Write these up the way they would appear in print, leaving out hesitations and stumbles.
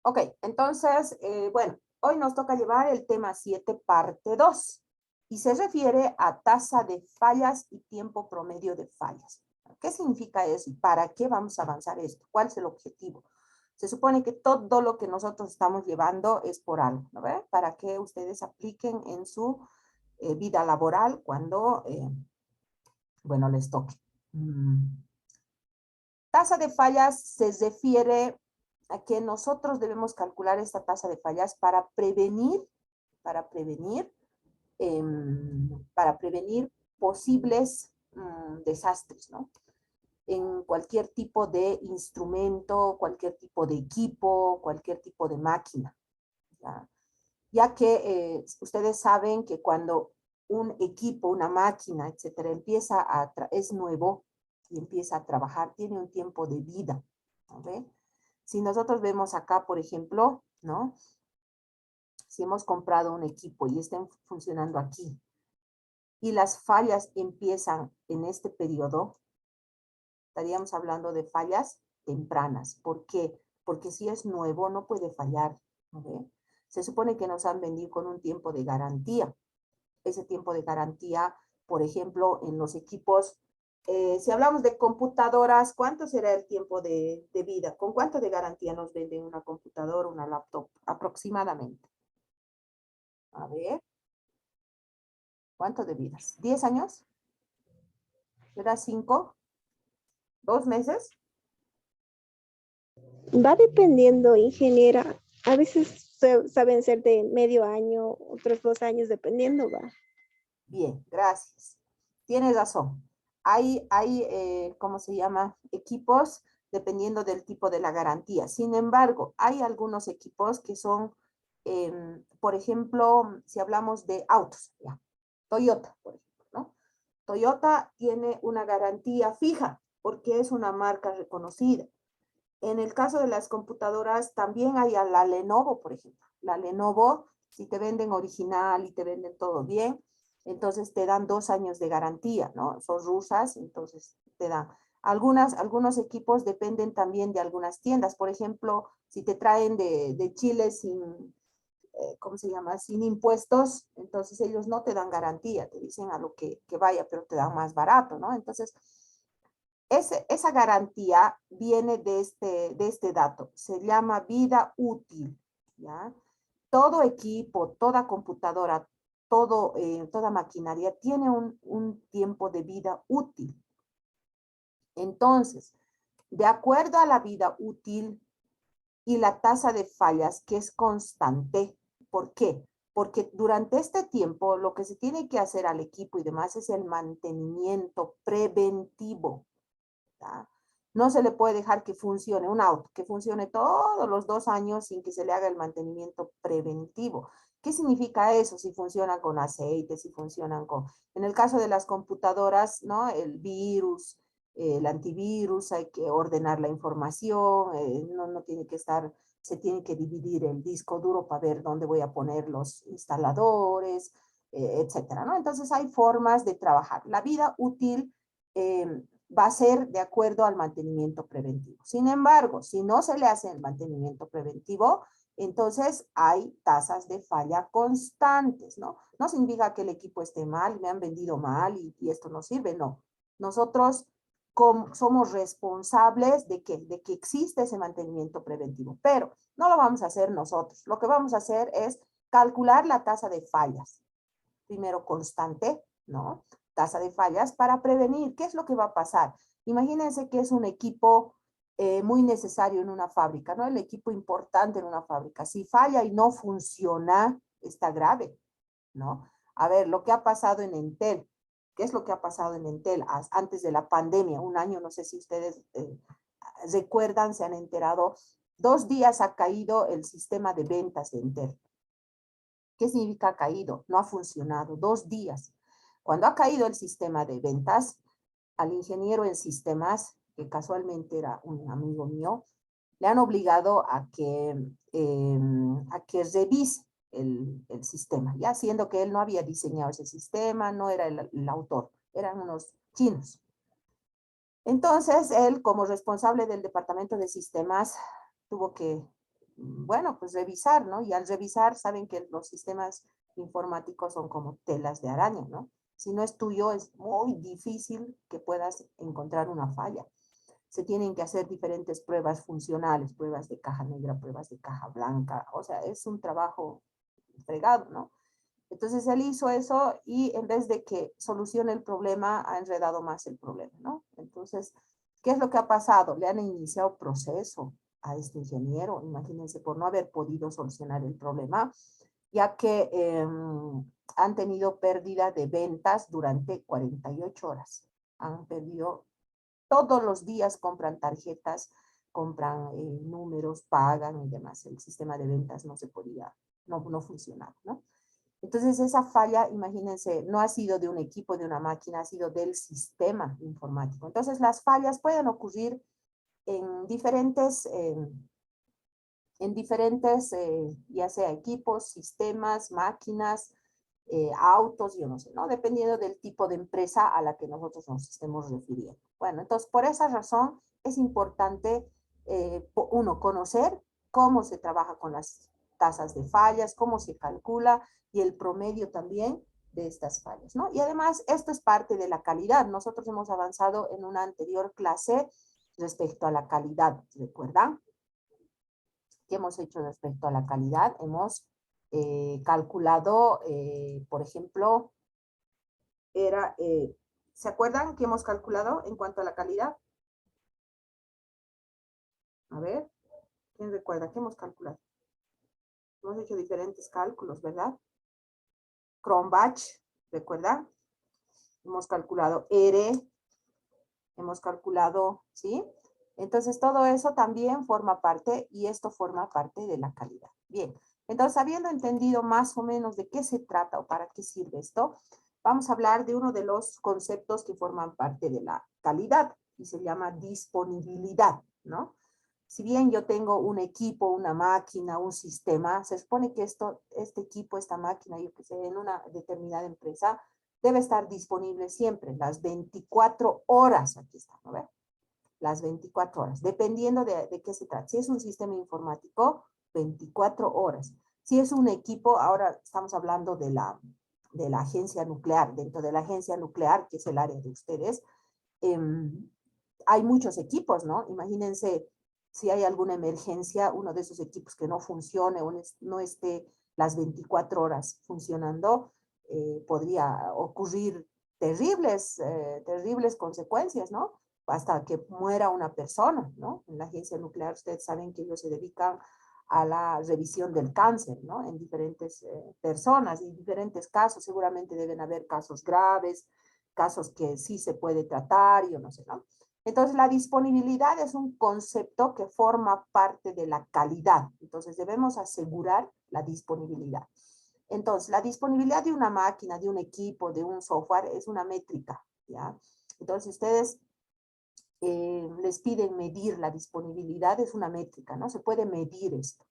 Ok, entonces, bueno, hoy nos toca llevar el tema 7, parte 2, y se refiere a tasa de fallas y tiempo promedio de fallas. ¿Qué significa eso y para qué vamos a avanzar esto? ¿Cuál es el objetivo? Se supone que todo lo que nosotros estamos llevando es por algo, ¿no ve? Para que ustedes apliquen en su vida laboral cuando, bueno, les toque. Tasa de fallas se refiere a que nosotros debemos calcular esta tasa de fallas para prevenir posibles desastres, ¿no? En cualquier tipo de instrumento, cualquier tipo de equipo, cualquier tipo de máquina, ¿ya? Ya que ustedes saben que cuando un equipo, una máquina, etcétera, es nuevo y empieza a trabajar, tiene un tiempo de vida, ¿ok? Si nosotros vemos acá, por ejemplo, ¿no? Si hemos comprado un equipo y está funcionando aquí y las fallas empiezan en este periodo, estaríamos hablando de fallas tempranas. ¿Por qué? Porque si es nuevo no puede fallar, ¿ok? Se supone que nos han vendido con un tiempo de garantía. Ese tiempo de garantía, por ejemplo, en los equipos, si hablamos de computadoras, ¿cuánto será el tiempo de vida? ¿Con cuánto de garantía nos venden una computadora, una laptop aproximadamente? A ver, ¿cuánto de vidas? ¿10 años? ¿Será 5? ¿2 meses? Va dependiendo, ingeniera. A veces saben ser de medio año, otros 2 años, dependiendo, va. Bien, gracias. Tienes razón. Hay ¿cómo se llama? Equipos dependiendo del tipo de la garantía. Sin embargo, hay algunos equipos que son, por ejemplo, si hablamos de autos, ya. Toyota, por ejemplo, ¿no? Toyota tiene una garantía fija porque es una marca reconocida. En el caso de las computadoras, también hay a la Lenovo, por ejemplo. La Lenovo, si te venden original y te venden todo bien, entonces te dan 2 años de garantía, ¿no? Son rusas, entonces te dan. Algunos equipos dependen también de algunas tiendas. Por ejemplo, si te traen de Chile sin, ¿cómo se llama? Sin impuestos, entonces ellos no te dan garantía, te dicen a lo que vaya, pero te dan más barato, ¿no? Entonces, esa garantía viene de este dato, se llama vida útil, ¿ya? Todo equipo, toda computadora, toda maquinaria tiene un tiempo de vida útil. Entonces, de acuerdo a la vida útil y la tasa de fallas, que es constante, ¿por qué? Porque durante este tiempo lo que se tiene que hacer al equipo y demás es el mantenimiento preventivo, ¿ya? No se le puede dejar que funcione un auto, que funcione todos los 2 años sin que se le haga el mantenimiento preventivo. ¿Qué significa eso? Si funcionan con aceite, si funcionan con... En el caso de las computadoras, ¿no? El virus, el antivirus, hay que ordenar la información, no tiene que estar, se tiene que dividir el disco duro para ver dónde voy a poner los instaladores, etcétera, ¿no? Entonces hay formas de trabajar. La vida útil va a ser de acuerdo al mantenimiento preventivo. Sin embargo, si no se le hace el mantenimiento preventivo, entonces hay tasas de falla constantes, ¿no? No significa que el equipo esté mal, me han vendido mal y esto no sirve, no. Nosotros somos responsables de que existe ese mantenimiento preventivo, pero no lo vamos a hacer nosotros. Lo que vamos a hacer es calcular la tasa de fallas. Primero constante, ¿no? Tasa de fallas para prevenir. ¿Qué es lo que va a pasar? Imagínense que es un equipo muy necesario en una fábrica, ¿no? El equipo importante en una fábrica. Si falla y no funciona, está grave, ¿no? A ver, lo que ha pasado en Entel. ¿Qué es lo que ha pasado en Entel antes de la pandemia? Un año, no sé si ustedes recuerdan, se han enterado. 2 días ha caído el sistema de ventas de Entel. ¿Qué significa caído? No ha funcionado. 2 días. Cuando ha caído el sistema de ventas, al ingeniero en sistemas, que casualmente era un amigo mío, le han obligado a que revise el sistema, ya siendo que él no había diseñado ese sistema, no era el autor, eran unos chinos. Entonces, él, como responsable del departamento de sistemas, tuvo que bueno, pues revisar, ¿no? Y al revisar, saben que los sistemas informáticos son como telas de araña, ¿no? Si no es tuyo, es muy difícil que puedas encontrar una falla. Se tienen que hacer diferentes pruebas funcionales, pruebas de caja negra, pruebas de caja blanca, o sea, es un trabajo fregado, ¿no? Entonces él hizo eso y en vez de que solucione el problema, ha enredado más el problema, ¿no? Entonces, ¿qué es lo que ha pasado? Le han iniciado proceso a este ingeniero, imagínense, por no haber podido solucionar el problema, ya que han tenido pérdida de ventas durante 48 horas. Han perdido, todos los días compran tarjetas, compran números, pagan y demás. El sistema de ventas no se podía, no funcionaba, ¿no? Entonces esa falla, imagínense, no ha sido de un equipo, de una máquina, ha sido del sistema informático. Entonces las fallas pueden ocurrir en diferentes ya sea equipos, sistemas, máquinas, autos, yo no sé, ¿no? Dependiendo del tipo de empresa a la que nosotros nos estemos refiriendo. Bueno, entonces por esa razón es importante, uno, conocer cómo se trabaja con las tasas de fallas, cómo se calcula y el promedio también de estas fallas, ¿no? Y además esto es parte de la calidad. Nosotros hemos avanzado en una anterior clase respecto a la calidad, ¿recuerdan? ¿Qué hemos hecho respecto a la calidad? Hemos calculado, por ejemplo, ¿se acuerdan que hemos calculado en cuanto a la calidad? A ver, ¿quién recuerda qué hemos calculado? Hemos hecho diferentes cálculos, ¿verdad? Cronbach, ¿recuerda? Hemos calculado R, hemos calculado, ¿sí? Entonces todo eso también forma parte y esto forma parte de la calidad. Bien, entonces habiendo entendido más o menos de qué se trata o para qué sirve esto, vamos a hablar de uno de los conceptos que forman parte de la calidad y se llama disponibilidad, ¿no? Si bien yo tengo un equipo, una máquina, un sistema, se supone que este equipo, esta máquina, yo que sé, en una determinada empresa, debe estar disponible siempre, las 24 horas, aquí está, ¿no ve? Las 24 horas, dependiendo de qué se trata. Si es un sistema informático, 24 horas. Si es un equipo, ahora estamos hablando de la agencia nuclear, dentro de la agencia nuclear, que es el área de ustedes, eh, hay muchos equipos, ¿no? Imagínense si hay alguna emergencia, uno de esos equipos que no funcione o no esté las 24 horas funcionando, podría ocurrir terribles consecuencias, ¿no? Hasta que muera una persona, ¿no? En la agencia nuclear ustedes saben que ellos se dedican a la revisión del cáncer, ¿no? En diferentes personas y diferentes casos. Seguramente deben haber casos graves, casos que sí se puede tratar, yo no sé, ¿no? Entonces, la disponibilidad es un concepto que forma parte de la calidad. Entonces, debemos asegurar la disponibilidad. Entonces, la disponibilidad de una máquina, de un equipo, de un software es una métrica, ¿ya? Entonces, ustedes les piden medir la disponibilidad, es una métrica, ¿no? Se puede medir esto,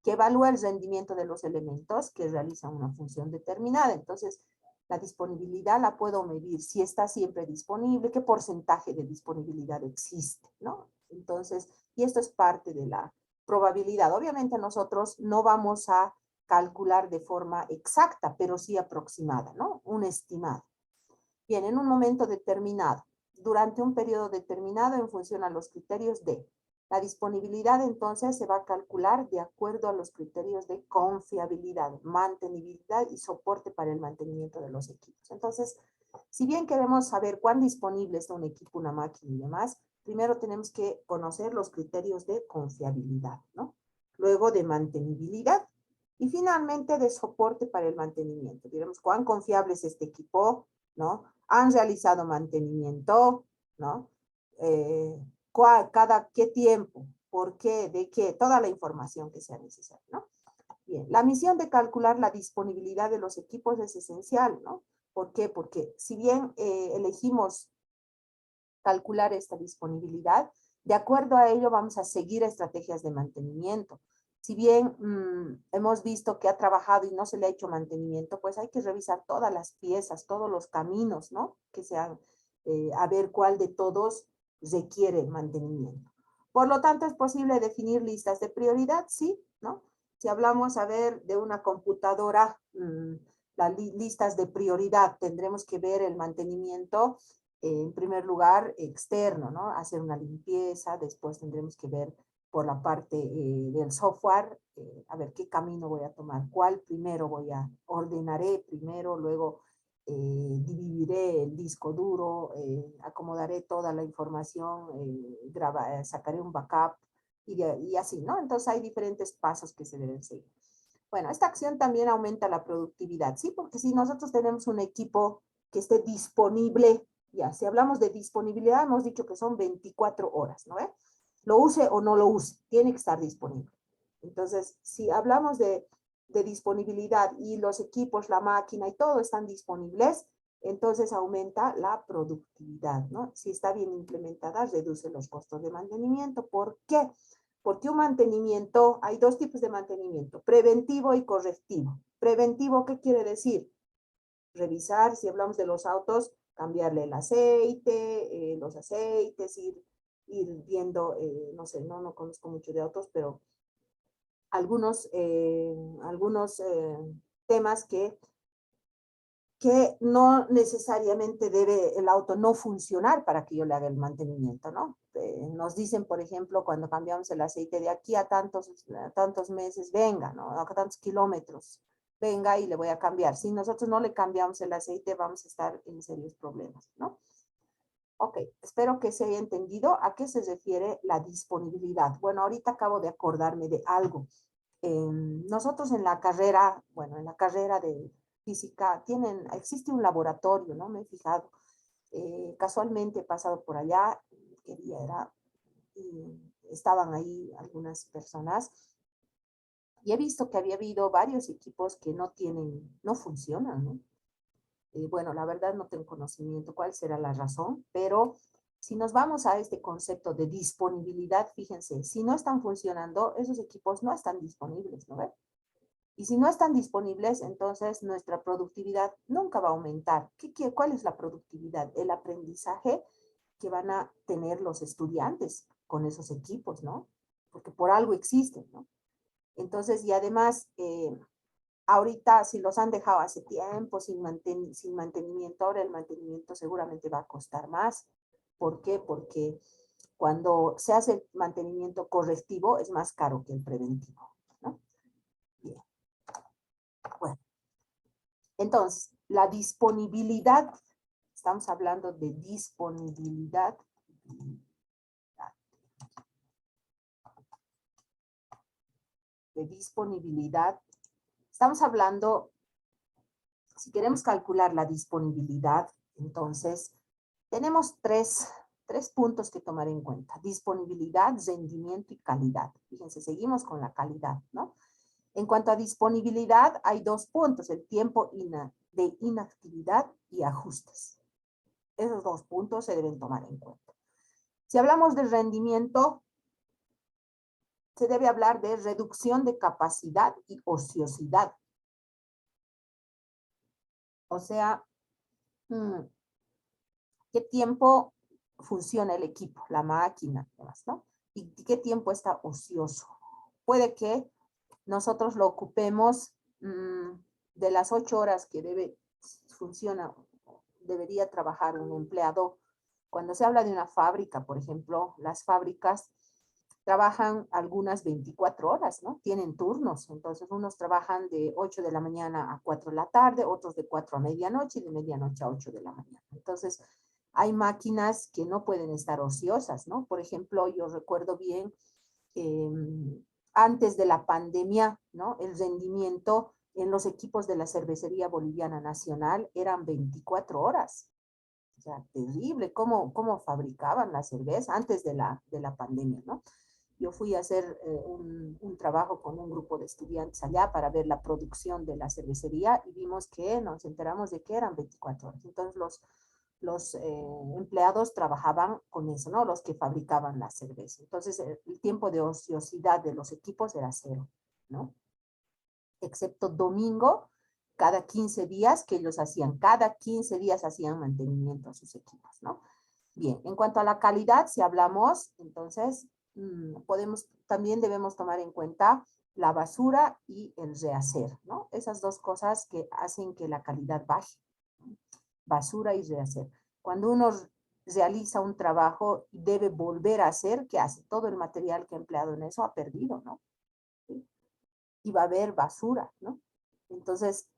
que evalúa el rendimiento de los elementos que realizan una función determinada. Entonces, la disponibilidad la puedo medir, si está siempre disponible, qué porcentaje de disponibilidad existe, ¿no? Entonces, y esto es parte de la probabilidad. Obviamente nosotros no vamos a calcular de forma exacta, pero sí aproximada, ¿no? Un estimado. Bien, en un momento determinado, durante un periodo determinado en función a los criterios de la disponibilidad, entonces se va a calcular de acuerdo a los criterios de confiabilidad, mantenibilidad y soporte para el mantenimiento de los equipos. Entonces, si bien queremos saber cuán disponible está un equipo, una máquina y demás, primero tenemos que conocer los criterios de confiabilidad, ¿no? Luego de mantenibilidad y finalmente de soporte para el mantenimiento. Diremos cuán confiable es este equipo, ¿no? Han realizado mantenimiento, ¿no? Cada qué tiempo, por qué, de qué, toda la información que sea necesaria, ¿no? Bien, la misión de calcular la disponibilidad de los equipos es esencial, ¿no? ¿Por qué? Porque si bien elegimos calcular esta disponibilidad, de acuerdo a ello vamos a seguir estrategias de mantenimiento. Si bien hemos visto que ha trabajado y no se le ha hecho mantenimiento, pues hay que revisar todas las piezas, todos los caminos, ¿no? Que sean, a ver cuál de todos requiere mantenimiento. Por lo tanto, es posible definir listas de prioridad, sí, ¿no? Si hablamos, a ver, de una computadora, las listas de prioridad, tendremos que ver el mantenimiento, en primer lugar, externo, ¿no? Hacer una limpieza, después tendremos que ver por la parte del software, a ver qué camino voy a tomar, cuál primero ordenaré primero, luego dividiré el disco duro, acomodaré toda la información, sacaré un backup y así, ¿no? Entonces hay diferentes pasos que se deben seguir. Bueno, esta acción también aumenta la productividad, ¿sí? Porque si nosotros tenemos un equipo que esté disponible, ya, si hablamos de disponibilidad, hemos dicho que son 24 horas, ¿no? Lo use o no lo use, tiene que estar disponible. Entonces, si hablamos de disponibilidad y los equipos, la máquina y todo están disponibles, entonces aumenta la productividad, ¿no? Si está bien implementada, reduce los costos de mantenimiento. ¿Por qué? Porque un mantenimiento, hay dos tipos de mantenimiento, preventivo y correctivo. Preventivo, ¿qué quiere decir? Revisar, si hablamos de los autos, cambiarle el aceite, los aceites, ir viendo, no sé, no conozco mucho de autos, pero algunos temas que no necesariamente debe el auto no funcionar para que yo le haga el mantenimiento, ¿no? Nos dicen, por ejemplo, cuando cambiamos el aceite de aquí a tantos meses, venga, ¿no? A tantos kilómetros, venga y le voy a cambiar. Si nosotros no le cambiamos el aceite, vamos a estar en serios problemas, ¿no? Ok, espero que se haya entendido a qué se refiere la disponibilidad. Bueno, ahorita acabo de acordarme de algo. Nosotros en la carrera, bueno, en la carrera de física, existe un laboratorio, ¿no? Me he fijado. Casualmente he pasado por allá, qué día era, y estaban ahí algunas personas, y he visto que había habido varios equipos que no funcionan, ¿no? Bueno, la verdad no tengo conocimiento cuál será la razón, pero si nos vamos a este concepto de disponibilidad, fíjense, si no están funcionando, esos equipos no están disponibles, ¿no ven? Y si no están disponibles, entonces nuestra productividad nunca va a aumentar. ¿Cuál es la productividad? El aprendizaje que van a tener los estudiantes con esos equipos, ¿no? Porque por algo existen, ¿no? Entonces, y además, ahorita, si los han dejado hace tiempo sin mantenimiento, ahora el mantenimiento seguramente va a costar más. ¿Por qué? Porque cuando se hace el mantenimiento correctivo es más caro que el preventivo, ¿no? Bien. Bueno, entonces, la disponibilidad, estamos hablando de disponibilidad. De disponibilidad. Estamos hablando, si queremos calcular la disponibilidad, entonces tenemos tres puntos que tomar en cuenta. Disponibilidad, rendimiento y calidad. Fíjense, seguimos con la calidad, ¿no? En cuanto a disponibilidad, hay dos puntos, el tiempo de inactividad y ajustes. Esos dos puntos se deben tomar en cuenta. Si hablamos de rendimiento, se debe hablar de reducción de capacidad y ociosidad. O sea, ¿qué tiempo funciona el equipo, la máquina, demás, ¿no? ¿Y qué tiempo está ocioso? Puede que nosotros lo ocupemos de las 8 horas que debería trabajar un empleado. Cuando se habla de una fábrica, por ejemplo, las fábricas trabajan algunas 24 horas, ¿no? Tienen turnos, entonces unos trabajan de 8 de la mañana a 4 de la tarde, otros de 4 a medianoche y de medianoche a 8 de la mañana. Entonces, hay máquinas que no pueden estar ociosas, ¿no? Por ejemplo, yo recuerdo bien, antes de la pandemia, ¿no? El rendimiento en los equipos de la Cervecería Boliviana Nacional eran 24 horas. O sea, terrible cómo fabricaban la cerveza antes de la pandemia, ¿no? Yo fui a hacer un trabajo con un grupo de estudiantes allá para ver la producción de la cervecería y vimos que nos enteramos de que eran 24 horas. Entonces los empleados trabajaban con eso, ¿no? Los que fabricaban la cerveza. Entonces el tiempo de ociosidad de los equipos era cero, ¿no? Excepto domingo, cada 15 días que ellos hacían, cada 15 días hacían mantenimiento a sus equipos, ¿no? Bien, en cuanto a la calidad, si hablamos, entonces, también debemos tomar en cuenta la basura y el rehacer, ¿no? Esas dos cosas que hacen que la calidad baje. Basura y rehacer. Cuando uno realiza un trabajo y debe volver a hacer, ¿qué hace? Todo el material que ha empleado en eso ha perdido, ¿no? ¿Sí? Y va a haber basura, ¿no? Entonces,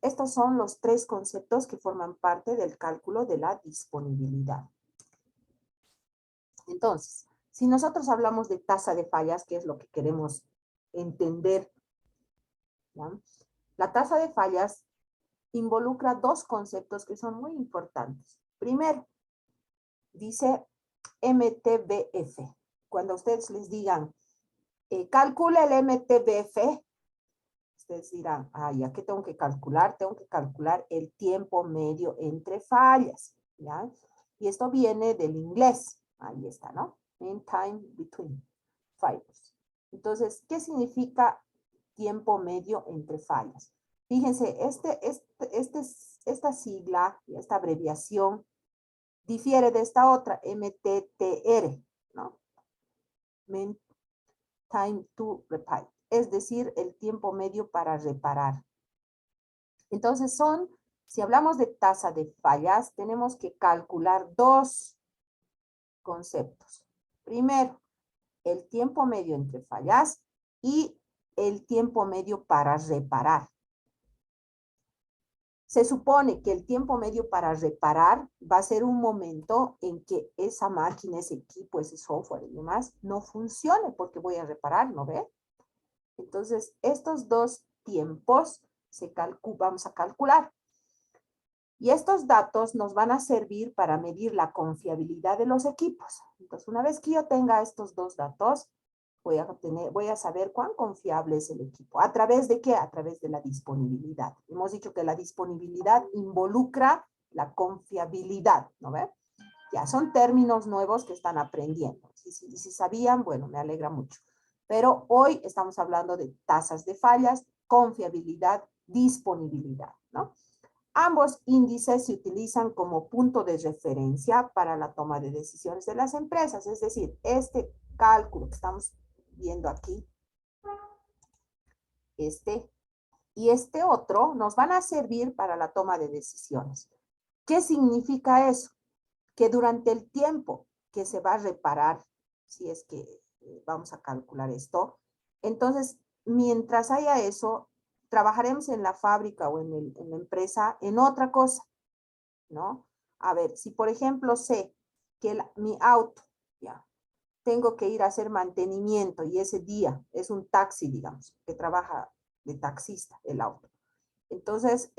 estos son los tres conceptos que forman parte del cálculo de la disponibilidad. Entonces, si nosotros hablamos de tasa de fallas, que es lo que queremos entender, ¿ya? La tasa de fallas involucra dos conceptos que son muy importantes. Primero, dice MTBF. Cuando ustedes les digan, calcule el MTBF, ustedes dirán, ya que tengo que calcular el tiempo medio entre fallas, ¿ya? Y esto viene del inglés, ahí está, ¿no? Mean time between failures. Entonces, ¿qué significa tiempo medio entre fallas? Fíjense, esta sigla, esta abreviación, difiere de esta otra, MTTR, ¿no? Mean time to repair, es decir, el tiempo medio para reparar. Entonces si hablamos de tasa de fallas, tenemos que calcular dos conceptos. Primero, el tiempo medio entre fallas y el tiempo medio para reparar. Se supone que el tiempo medio para reparar va a ser un momento en que esa máquina, ese equipo, ese software y demás no funcione porque voy a reparar, ¿no ve? Entonces, estos dos tiempos vamos a calcular. Y estos datos nos van a servir para medir la confiabilidad de los equipos. Entonces, una vez que yo tenga estos dos datos, voy a saber cuán confiable es el equipo. ¿A través de qué? A través de la disponibilidad. Hemos dicho que la disponibilidad involucra la confiabilidad, ¿no ve? Ya, son términos nuevos que están aprendiendo. Y si sabían, bueno, me alegra mucho. Pero hoy estamos hablando de tasas de fallas, confiabilidad, disponibilidad, ¿no? Ambos índices se utilizan como punto de referencia para la toma de decisiones de las empresas. Es decir, este cálculo que estamos viendo aquí, y este otro, nos van a servir para la toma de decisiones. ¿Qué significa eso? Que durante el tiempo que se va a reparar, si es que vamos a calcular esto, entonces, mientras haya eso, trabajaremos en la fábrica o en la empresa en otra cosa, ¿no? A ver, si por ejemplo sé que mi auto, ya, tengo que ir a hacer mantenimiento y ese día es un taxi, digamos, que trabaja de taxista el auto. Entonces,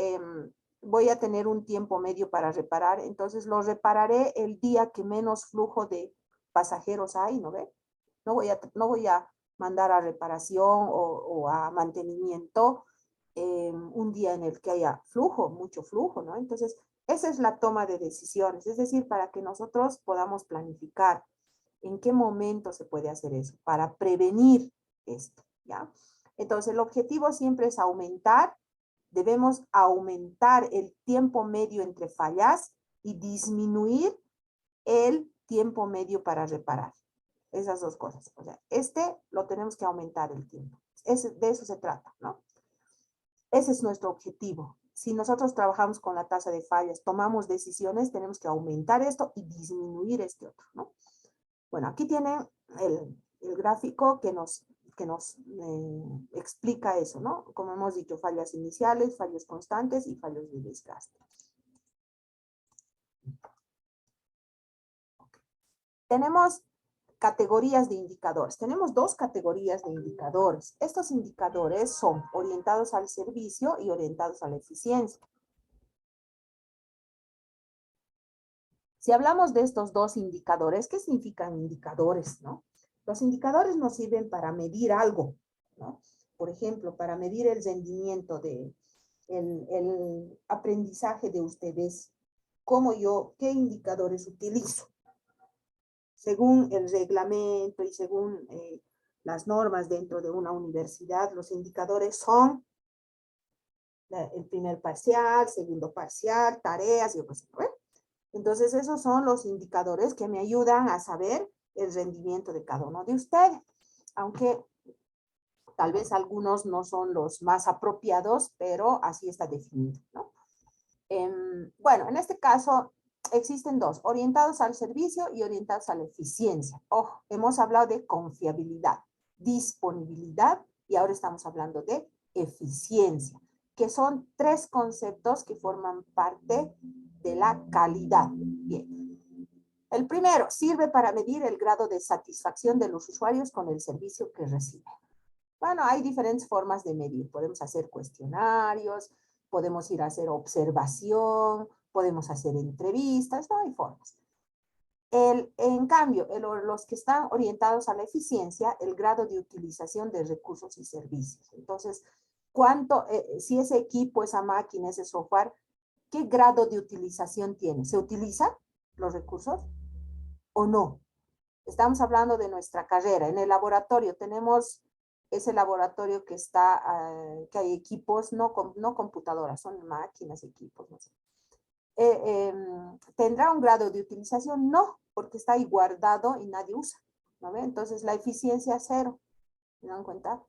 voy a tener un tiempo medio para reparar, entonces lo repararé el día que menos flujo de pasajeros hay, ¿no ve? No voy a mandar a reparación o a mantenimiento un día en el que haya flujo, mucho flujo, ¿no? Entonces, esa es la toma de decisiones, es decir, para que nosotros podamos planificar en qué momento se puede hacer eso, para prevenir esto, ¿ya? Entonces, el objetivo siempre es debemos aumentar el tiempo medio entre fallas y disminuir el tiempo medio para reparar. Esas dos cosas. O sea, lo tenemos que aumentar el tiempo. De eso se trata, ¿no? Ese es nuestro objetivo. Si nosotros trabajamos con la tasa de fallas, tomamos decisiones, tenemos que aumentar esto y disminuir este otro, ¿no? Bueno, aquí tienen el gráfico que nos explica eso, ¿no? Como hemos dicho, fallas iniciales, fallos constantes y fallos de desgaste. Tenemos categorías de indicadores. Tenemos dos categorías de indicadores. Estos indicadores son orientados al servicio y orientados a la eficiencia. Si hablamos de estos dos indicadores, ¿qué significan indicadores, no? Los indicadores nos sirven para medir algo, ¿no? Por ejemplo, para medir el rendimiento el aprendizaje de ustedes, ¿qué indicadores utilizo? Según el reglamento y según las normas dentro de una universidad, los indicadores son el primer parcial, segundo parcial, tareas, yo qué sé, ¿no? Entonces, esos son los indicadores que me ayudan a saber el rendimiento de cada uno de ustedes, aunque tal vez algunos no son los más apropiados, pero así está definido, ¿no? Bueno, en este caso existen dos, orientados al servicio y orientados a la eficiencia. Ojo, hemos hablado de confiabilidad, disponibilidad y ahora estamos hablando de eficiencia, que son tres conceptos que forman parte de la calidad. Bien. El primero, sirve para medir el grado de satisfacción de los usuarios con el servicio que reciben. Bueno, hay diferentes formas de medir. Podemos hacer cuestionarios, podemos ir a hacer observación, podemos hacer entrevistas, no hay formas. En cambio, los que están orientados a la eficiencia, el grado de utilización de recursos y servicios. Entonces, si ese equipo, esa máquina, ese software, ¿qué grado de utilización tiene? ¿Se utilizan los recursos o no? Estamos hablando de nuestra carrera. En el laboratorio tenemos ese laboratorio que está, que hay equipos, no computadoras, son máquinas, equipos, no sé. ¿Tendrá un grado de utilización? No, porque está ahí guardado y nadie usa, ¿no ve? Entonces la eficiencia es cero, ¿se dan cuenta?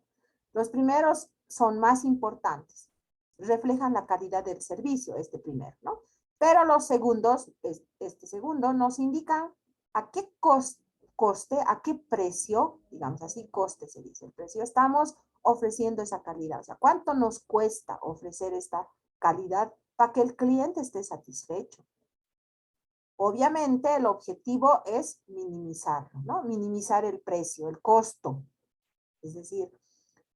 Los primeros son más importantes, reflejan la calidad del servicio, este primero, ¿no? Pero los segundos, este segundo, nos indican a qué coste, a qué precio, digamos así, coste se dice el precio, estamos ofreciendo esa calidad. O sea, ¿cuánto nos cuesta ofrecer esta calidad para que el cliente esté satisfecho? Obviamente el objetivo es minimizarlo, ¿no? Minimizar el precio, el costo. Es decir,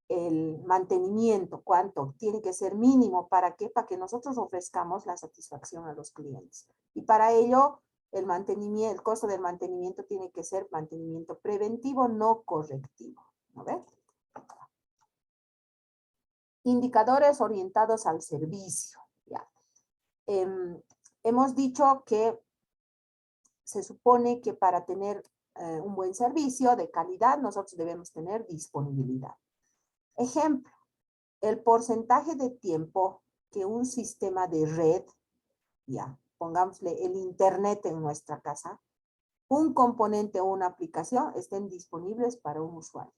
el mantenimiento, cuánto tiene que ser mínimo, ¿para qué? Para que nosotros ofrezcamos la satisfacción a los clientes. Y para ello, el costo del mantenimiento tiene que ser mantenimiento preventivo, no correctivo. ¿No ves? Indicadores orientados al servicio. Ya. Hemos dicho que se supone que para tener un buen servicio de calidad, nosotros debemos tener disponibilidad. Ejemplo, el porcentaje de tiempo que un sistema de red, ya, pongámosle el internet en nuestra casa, un componente o una aplicación estén disponibles para un usuario.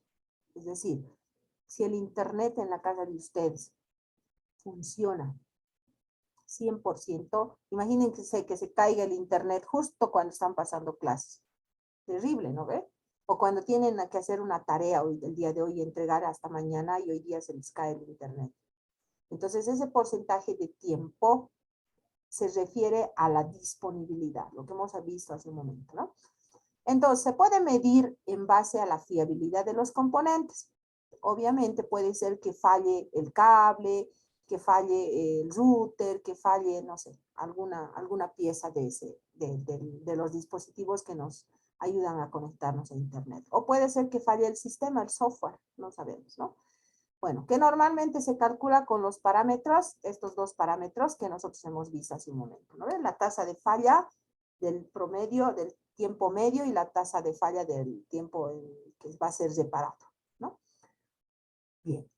Es decir, si el internet en la casa de ustedes funciona 100%, imagínense que se caiga el internet justo cuando están pasando clases. Terrible, ¿no ve? O cuando tienen que hacer una tarea hoy, el día de hoy, entregar hasta mañana y hoy día se les cae el internet. Entonces, ese porcentaje de tiempo se refiere a la disponibilidad, lo que hemos visto hace un momento, ¿no? Entonces, se puede medir en base a la fiabilidad de los componentes. Obviamente puede ser que falle el cable, que falle el router, que falle, no sé, alguna pieza de los dispositivos que nos ayudan a conectarnos a internet. O puede ser que falle el sistema, el software, no sabemos, ¿no? Bueno, que normalmente se calcula con los parámetros, estos dos parámetros que nosotros hemos visto hace un momento, ¿no ven? La tasa de falla del promedio, del tiempo medio y la tasa de falla del tiempo que va a ser reparado, ¿no? Bien.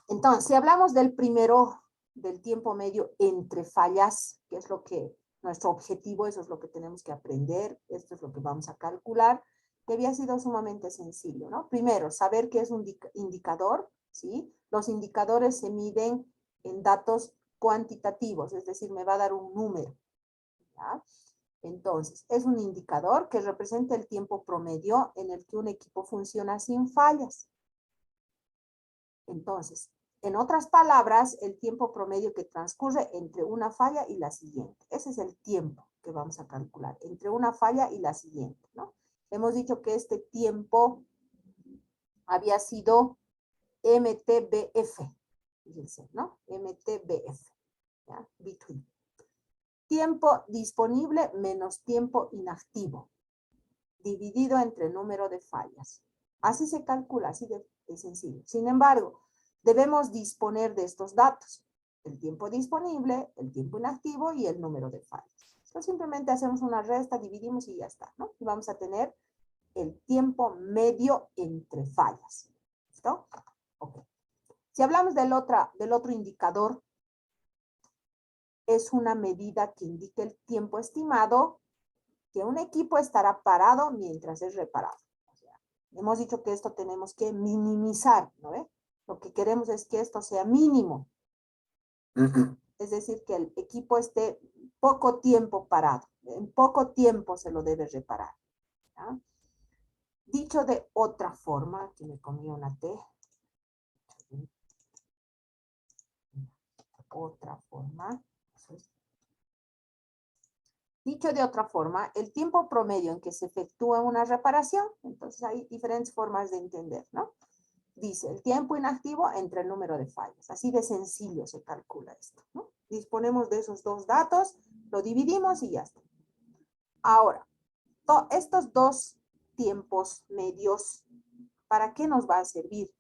Entonces, si hablamos del primero, del tiempo medio entre fallas, que es lo que nuestro objetivo, eso es lo que tenemos que aprender, esto es lo que vamos a calcular, que había sido sumamente sencillo, ¿no? Primero, saber qué es un indicador, ¿sí? Los indicadores se miden en datos cuantitativos, es decir, me va a dar un número, ¿ya? Entonces, es un indicador que representa el tiempo promedio en el que un equipo funciona sin fallas. Entonces, en otras palabras, el tiempo promedio que transcurre entre una falla y la siguiente. Ese es el tiempo que vamos a calcular, entre una falla y la siguiente, ¿no? Hemos dicho que este tiempo había sido MTBF, fíjense, ¿no? MTBF, ¿ya? Between. Tiempo disponible menos tiempo inactivo, dividido entre el número de fallas. Así se calcula, así de sencillo. Sin embargo, debemos disponer de estos datos, el tiempo disponible, el tiempo inactivo y el número de fallas. Entonces simplemente hacemos una resta, dividimos y ya está, ¿no? Y vamos a tener el tiempo medio entre fallas. ¿Listo? Ok. Si hablamos del otro indicador, es una medida que indica el tiempo estimado que un equipo estará parado mientras es reparado. O sea, hemos dicho que esto tenemos que minimizar, ¿no ve? Lo que queremos es que esto sea mínimo. Es decir, que el equipo esté poco tiempo parado. En poco tiempo se lo debe reparar. ¿Ya? Dicho de otra forma, aquí me comí una T. Otra forma. Dicho de otra forma, el tiempo promedio en que se efectúa una reparación, entonces hay diferentes formas de entender, ¿no? Dice, el tiempo inactivo entre el número de fallas. Así de sencillo se calcula esto, ¿no? Disponemos de esos dos datos, lo dividimos y ya está. Ahora, estos dos tiempos medios, ¿para qué nos va a servir?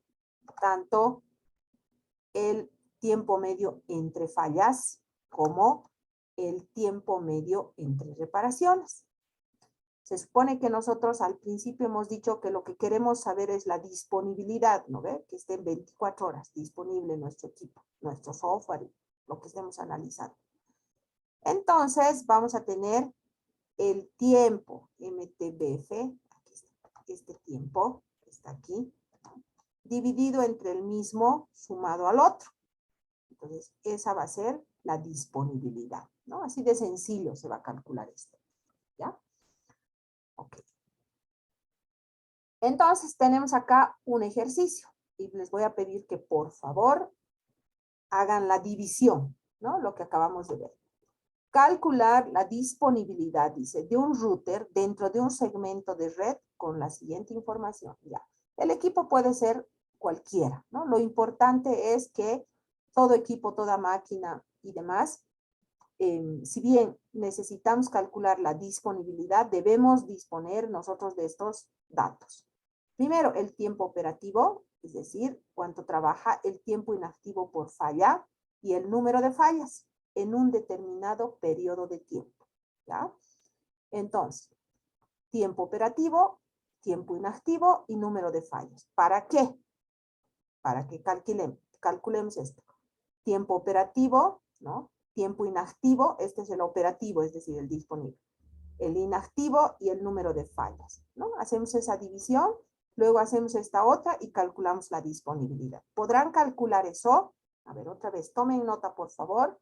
Tanto el tiempo medio entre fallas como el tiempo medio entre reparaciones. Se supone que nosotros al principio hemos dicho que lo que queremos saber es la disponibilidad, ¿no ve? Que esté en 24 horas disponible nuestro equipo, nuestro software, lo que estemos analizando. Entonces vamos a tener el tiempo MTBF, aquí está, este tiempo que está aquí, dividido entre el mismo sumado al otro. Entonces, esa va a ser la disponibilidad, ¿no? Así de sencillo se va a calcular esto, ¿ya? Ok. Entonces, tenemos acá un ejercicio y les voy a pedir que por favor hagan la división, ¿no? Lo que acabamos de ver. Calcular la disponibilidad, dice, de un router dentro de un segmento de red con la siguiente información, ya. El equipo puede ser cualquiera, ¿no? Lo importante es que todo equipo, toda máquina y demás, si bien necesitamos calcular la disponibilidad, debemos disponer nosotros de estos datos. Primero, el tiempo operativo, es decir, cuánto trabaja, el tiempo inactivo por falla y el número de fallas en un determinado periodo de tiempo, ¿ya? Entonces, tiempo operativo, tiempo inactivo y número de fallas. ¿Para qué? Para que calculemos esto. Tiempo operativo, ¿no? Tiempo inactivo, este es el operativo, es decir, el disponible. El inactivo y el número de fallas, ¿no? Hacemos esa división, luego hacemos esta otra y calculamos la disponibilidad. ¿Podrán calcular eso? A ver, otra vez, tomen nota, por favor.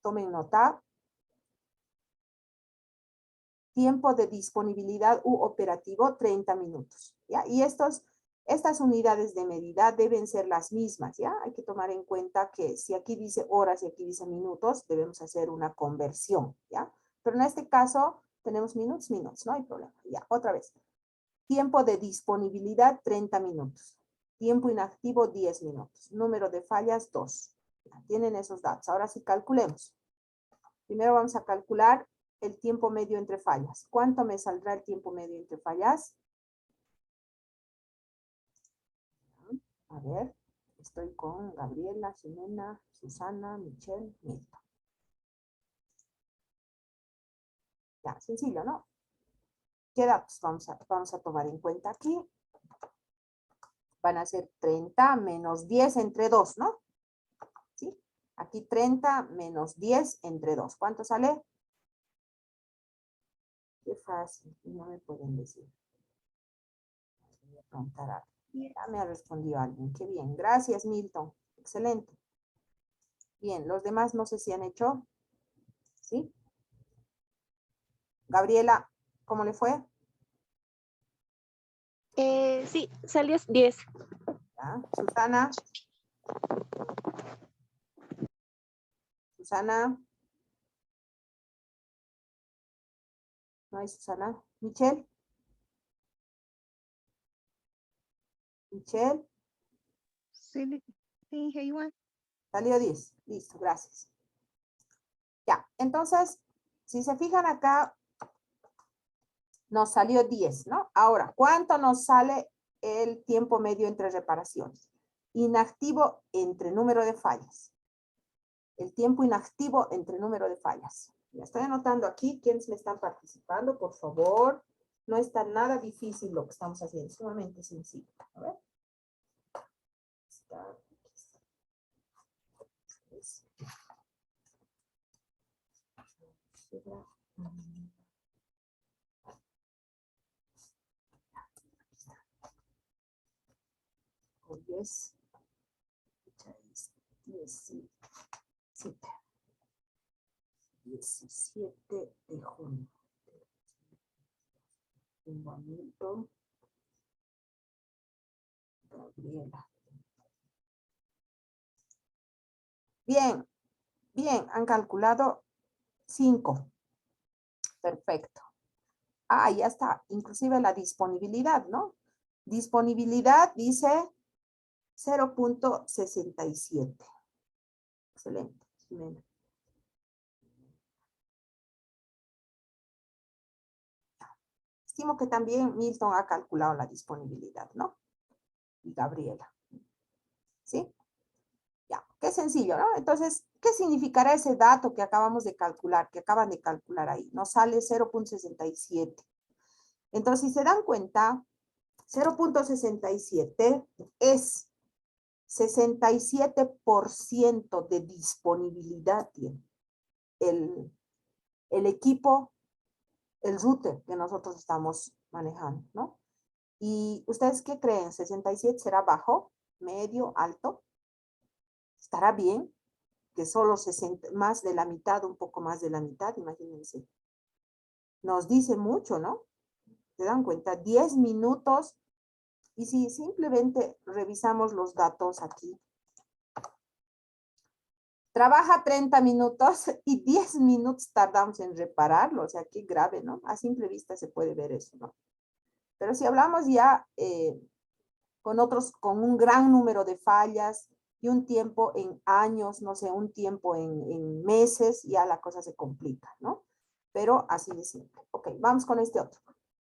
Tomen nota. Tiempo de disponibilidad u operativo, 30 minutos, ¿ya? Y estas unidades de medida deben ser las mismas, ¿ya? Hay que tomar en cuenta que si aquí dice horas y aquí dice minutos, debemos hacer una conversión, ¿ya? Pero en este caso tenemos minutos, no hay problema, ya, otra vez. Tiempo de disponibilidad, 30 minutos. Tiempo inactivo, 10 minutos. Número de fallas, 2. Ya, tienen esos datos. Ahora sí calculemos. Primero vamos a calcular el tiempo medio entre fallas. ¿Cuánto me saldrá el tiempo medio entre fallas? A ver, estoy con Gabriela, Jimena, Susana, Michelle, Milton. Ya, sencillo, ¿no? ¿Qué datos vamos a tomar en cuenta aquí? Van a ser 30 menos 10 entre 2, ¿no? ¿Sí? Aquí 30 menos 10 entre 2. ¿Cuánto sale? Qué fácil, no me pueden decir. Voy a preguntar algo. Ya me ha respondido alguien. Qué bien. Gracias, Milton. Excelente. Bien, los demás no sé si han hecho. ¿Sí? Gabriela, ¿cómo le fue? Sí, salió 10. ¿Ya? Susana. Susana. No hay Susana. Michelle. Michelle. Sí, sí, igual. Salió 10. Listo, gracias. Ya, entonces, si se fijan acá, nos salió 10, ¿no? Ahora, ¿cuánto nos sale el tiempo medio entre reparaciones? Inactivo entre número de fallas. El tiempo inactivo entre número de fallas. Ya estoy anotando aquí quiénes me están participando, por favor. No está nada difícil lo que estamos haciendo, sumamente sencillo. A ver. 10, 17 de junio. Tengo a Milton, Gabriela. Bien, bien, han calculado 5. Perfecto. Ah, ya está, inclusive la disponibilidad, ¿no? Disponibilidad dice 0.67. Excelente, Jimena. Estimo que también Milton ha calculado la disponibilidad, ¿no? Y Gabriela. ¿Sí? Ya, qué sencillo, ¿no? Entonces, ¿qué significará ese dato que acabamos de calcular, que acaban de calcular ahí? Nos sale 0.67. Entonces, si se dan cuenta, 0.67 es 67% de disponibilidad tiene el equipo, el router que nosotros estamos manejando, ¿no? ¿Y ustedes qué creen? ¿67 será bajo, medio, alto? ¿Estará bien? Que solo 60, más de la mitad, un poco más de la mitad, imagínense. Nos dice mucho, ¿no? ¿Se dan cuenta? 10 minutos. Y si simplemente revisamos los datos aquí, trabaja 30 minutos y 10 minutos tardamos en repararlo. O sea, qué grave, ¿no? A simple vista se puede ver eso, ¿no? Pero si hablamos ya con un gran número de fallas y un tiempo en años, no sé, un tiempo en meses, ya la cosa se complica, ¿no? Pero así de simple. Ok, vamos con este otro.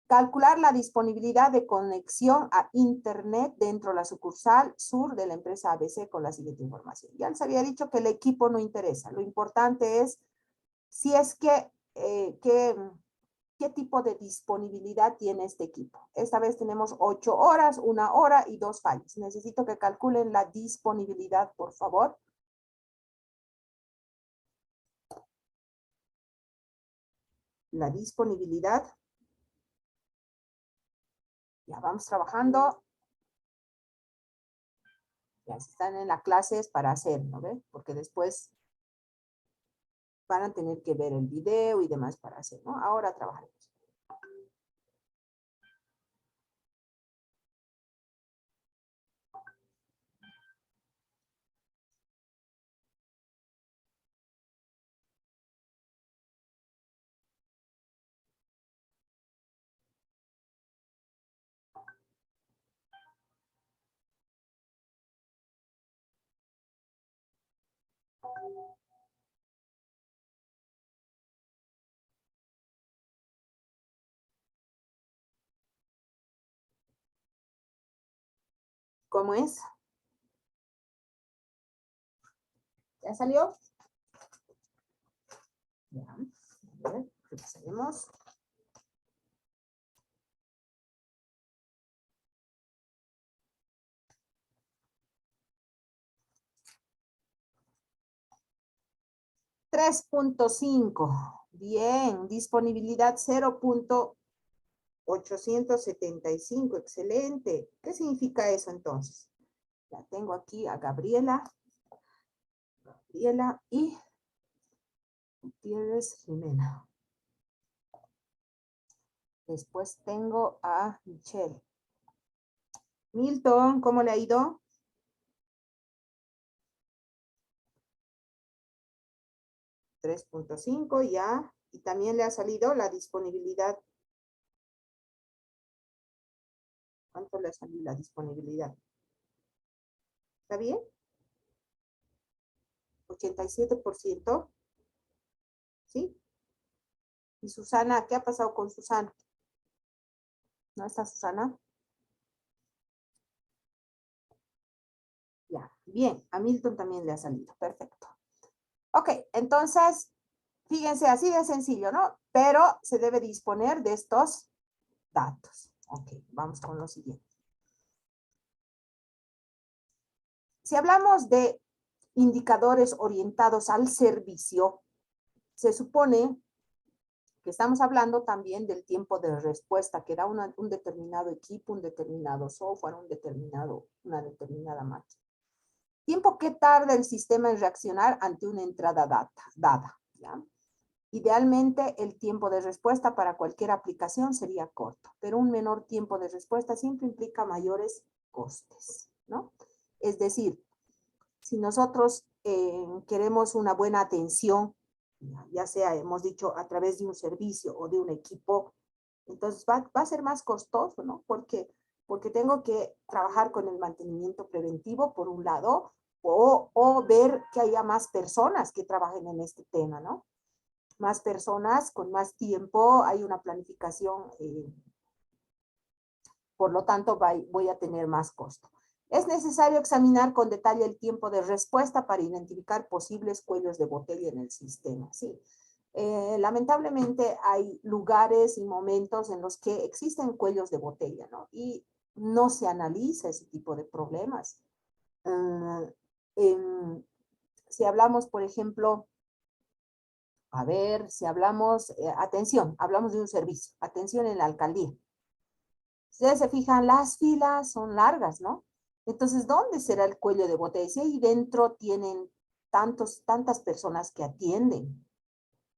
Calcular la disponibilidad de conexión a Internet dentro de la sucursal sur de la empresa ABC con la siguiente información. Ya les había dicho que el equipo no interesa. Lo importante es si es que, qué tipo de disponibilidad tiene este equipo. Esta vez tenemos 8 horas, 1 hora y 2 fallas. Necesito que calculen la disponibilidad, por favor. La disponibilidad. Ya vamos trabajando. Ya si están en la clase es para hacer, ¿no ve? Porque después van a tener que ver el video y demás para hacer, ¿no? Ahora trabajaremos. ¿Cómo es? ¿Ya salió? Ya, a ver, repasaremos. $3.5. Bien, disponibilidad 0.875. Excelente. ¿Qué significa eso entonces? Ya tengo aquí a Gabriela y Gutiérrez Jimena. Después tengo a Michelle. Milton, ¿cómo le ha ido? 3.5 ya. Y también le ha salido la disponibilidad. ¿Cuánto le ha salido la disponibilidad? ¿Está bien? 87%. ¿Sí? ¿Y Susana? ¿Qué ha pasado con Susana? ¿No está Susana? Ya, bien. A Milton también le ha salido. Perfecto. Ok, entonces, fíjense, así de sencillo, ¿no? Pero se debe disponer de estos datos. Ok, vamos con lo siguiente. Si hablamos de indicadores orientados al servicio, se supone porque estamos hablando también del tiempo de respuesta que da un determinado equipo, un determinado software, una determinada máquina. Tiempo que tarda el sistema en reaccionar ante una entrada dada, ¿ya? Idealmente, el tiempo de respuesta para cualquier aplicación sería corto, pero un menor tiempo de respuesta siempre implica mayores costes, ¿no? Es decir, si nosotros queremos una buena atención, ya sea, hemos dicho, a través de un servicio o de un equipo, entonces va a ser más costoso, ¿no? Porque tengo que trabajar con el mantenimiento preventivo, por un lado, o ver que haya más personas que trabajen en este tema, ¿no? Más personas con más tiempo, hay una planificación, por lo tanto voy a tener más costo. Es necesario examinar con detalle el tiempo de respuesta para identificar posibles cuellos de botella en el sistema. Sí. Lamentablemente hay lugares y momentos en los que existen cuellos de botella, ¿no? Y no se analiza ese tipo de problemas. Si hablamos, por ejemplo, a ver, si hablamos, atención, hablamos de un servicio, atención en la alcaldía. Ustedes se fijan, las filas son largas, ¿no? Entonces, ¿dónde será el cuello de botella? Si ahí dentro tienen tantas personas que atienden.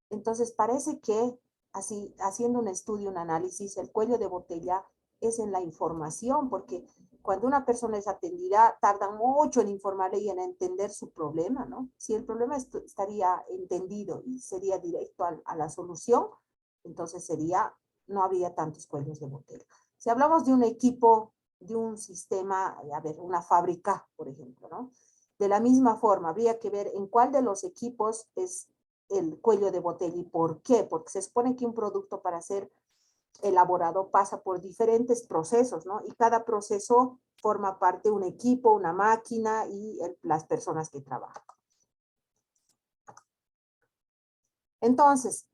Entonces, parece que, así, haciendo un estudio, un análisis, el cuello de botella es en la información, porque cuando una persona es atendida, tarda mucho en informarle y en entender su problema, ¿no? Si el problema estaría entendido y sería directo a la solución, entonces no habría tantos cuellos de botella. Si hablamos de un equipo, de un sistema, a ver, una fábrica, por ejemplo, ¿no? De la misma forma, habría que ver en cuál de los equipos es el cuello de botella y por qué, porque se supone que un producto para ser elaborado pasa por diferentes procesos, ¿no? Y cada proceso forma parte de un equipo, una máquina y las personas que trabajan. Entonces,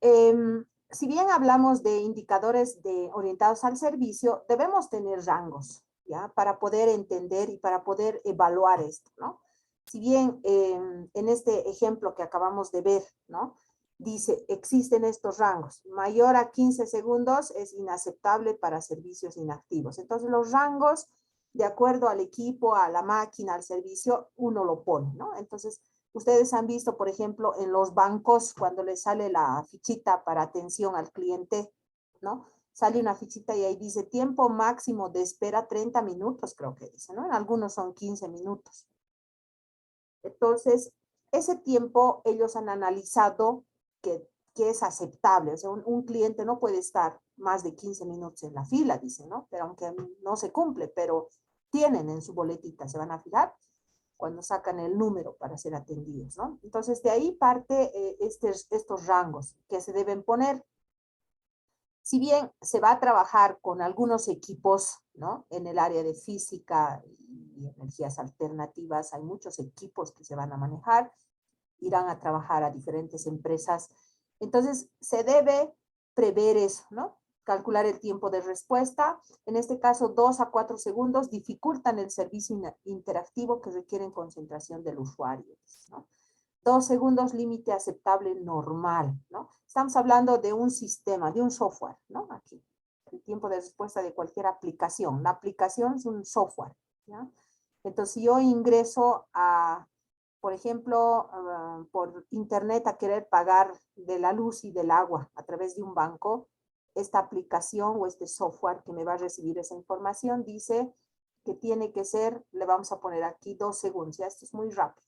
si bien hablamos de indicadores orientados al servicio, debemos tener rangos, ¿ya? Para poder entender y para poder evaluar esto, ¿no? Si bien en este ejemplo que acabamos de ver, ¿no? Dice, existen estos rangos. Mayor a 15 segundos es inaceptable para servicios inactivos. Entonces, los rangos, de acuerdo al equipo, a la máquina, al servicio, uno lo pone, ¿no? Entonces, ustedes han visto, por ejemplo, en los bancos, cuando les sale la fichita para atención al cliente, ¿no? Sale una fichita y ahí dice tiempo máximo de espera 30 minutos, creo que dice, ¿no? En algunos son 15 minutos. Entonces, ese tiempo ellos han analizado que es aceptable. O sea, un cliente no puede estar más de 15 minutos en la fila, dicen, ¿no? Pero aunque no se cumple, pero tienen en su boletita, se van a fijar cuando sacan el número para ser atendidos, ¿no? Entonces, de ahí parte estos rangos que se deben poner. Si bien se va a trabajar con algunos equipos, ¿no? En el área de física y energías alternativas, hay muchos equipos que se van a manejar, irán a trabajar a diferentes empresas. Entonces, se debe prever eso, ¿no? Calcular el tiempo de respuesta. En este caso, 2 a 4 segundos dificultan el servicio interactivo que requieren concentración del usuario, ¿no? 2 segundos límite aceptable normal, ¿no? Estamos hablando de un sistema, de un software, ¿no? Aquí, el tiempo de respuesta de cualquier aplicación. La aplicación es un software, ¿ya? Entonces, si yo ingreso por ejemplo, por internet a querer pagar de la luz y del agua a través de un banco, esta aplicación o este software que me va a recibir esa información dice que tiene que ser, le vamos a poner aquí 2 segundos, ya esto es muy rápido.